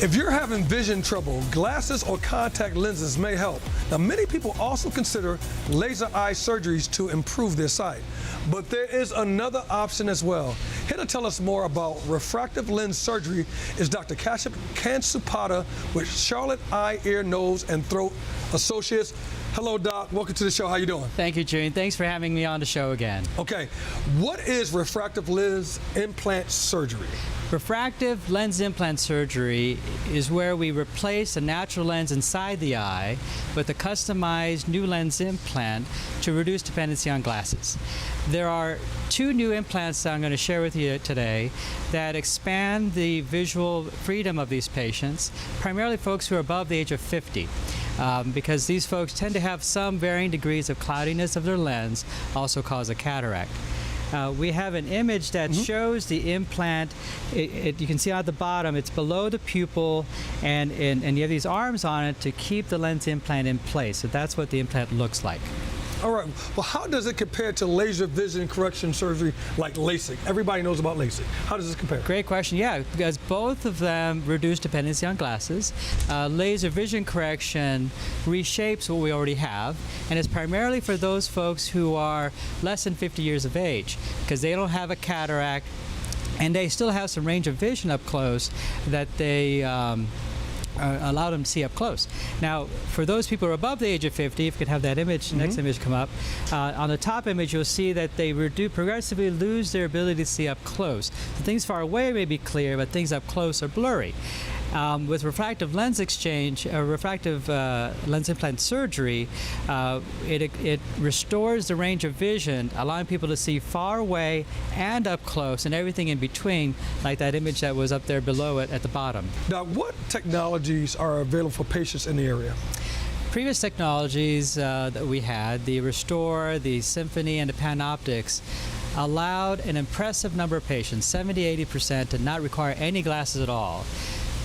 If you're having vision trouble, glasses or contact lenses may help. Now, many people also consider laser eye surgeries to improve their sight. But there is another option as well. Here to tell us more about refractive lens surgery is Dr. Kashyap Kansupada with Charlotte Eye, Ear, Nose, and Throat Associates. Hello, Doc. Welcome to the show. How you doing? Thank you, Gene. Thanks for having me on the show again. Okay. What is refractive lens implant surgery? Refractive lens implant surgery is where we replace a natural lens inside the eye with a customized new lens implant to reduce dependency on glasses. There are two new implants that I'm going to share with you today that expand the visual freedom of these patients, primarily folks who are above the age of 50. Because these folks tend to have some varying degrees of cloudiness of their lens, also cause a cataract. We have an image that shows the implant. You can see at the bottom, it's below the pupil, and you have these arms on it to keep the lens implant in place. So that's what the implant looks like. All right. Well, how does it compare to laser vision correction surgery like LASIK? Everybody knows about LASIK. How does this compare? Great question. Yeah, because both of them reduce dependency on glasses. Laser vision correction reshapes what we already have, and it's primarily for those folks who are less than 50 years of age, because they don't have a cataract, and they still have some range of vision up close that they allow them to see up close. Now, for those people who are above the age of 50, if you could have that image, next image come up, on the top image you'll see that they progressively lose their ability to see up close. So things far away may be clear, but things up close are blurry. With refractive lens exchange, refractive lens implant surgery, it restores the range of vision, allowing people to see far away and up close and everything in between, like that image that was up there below it at the bottom. Now, what technologies are available for patients in the area? Previous technologies that we had, the Restore, the Symphony, and the PanOptics, allowed an impressive number of patients, 70–80%, to not require any glasses at all.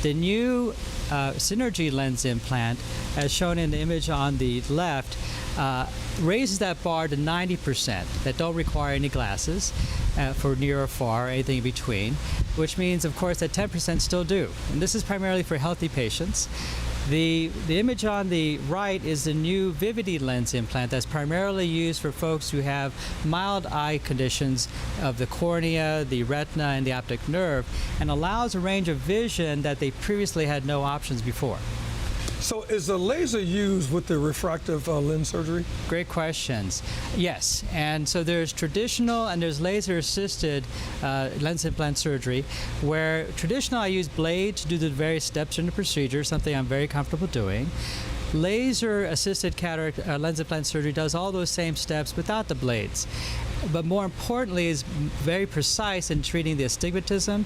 The new Synergy lens implant, as shown in the image on the left, raises that bar to 90% that don't require any glasses for near or far, or anything in between, which means, of course, that 10% still do. And this is primarily for healthy patients. The image on the right is the new Vivity lens implant that's primarily used for folks who have mild eye conditions of the cornea, the retina, and the optic nerve, and allows a range of vision that they previously had no options before. So is the laser used with the refractive lens surgery? Great questions. Yes, and so there's traditional and there's laser-assisted lens implant surgery, where traditional I use blades to do the various steps in the procedure, something I'm very comfortable doing. Laser-assisted cataract lens implant surgery does all those same steps without the blades, but more importantly is very precise in treating the astigmatism,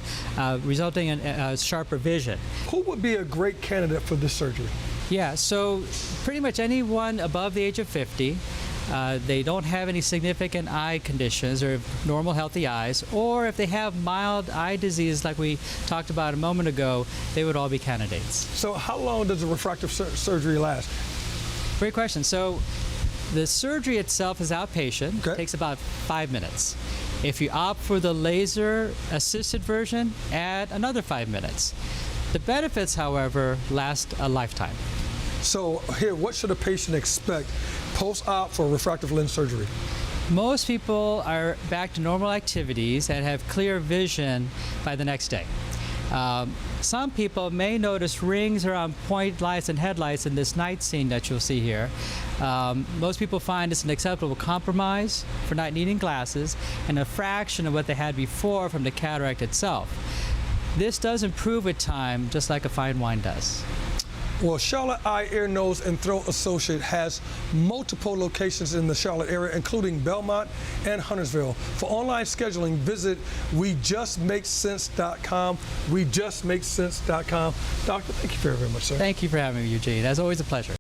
resulting in sharper vision. Who would be a great candidate for this surgery? Yeah, so pretty much anyone above the age of 50. They don't have any significant eye conditions or normal healthy eyes, or if they have mild eye disease like we talked about a moment ago, they would all be candidates. So how long does the refractive surgery last? Great question. So the surgery itself is outpatient. Okay. It takes about 5 minutes. If you opt for the laser-assisted version, add another 5 minutes. The benefits, however, last a lifetime. So here, what should a patient expect post-op for refractive lens surgery? Most people are back to normal activities and have clear vision by the next day. Some people may notice rings around point lights and headlights in this night scene that you'll see here. Most people find it's an acceptable compromise for not needing glasses and a fraction of what they had before from the cataract itself. This does improve with time, just like a fine wine does. Well, Charlotte Eye, Ear, Nose, and Throat Associate has multiple locations in the Charlotte area, including Belmont and Huntersville. For online scheduling, visit wejustmakesense.com, wejustmakesense.com. Doctor, thank you very much, sir. Thank you for having me, Eugene. As always, a pleasure.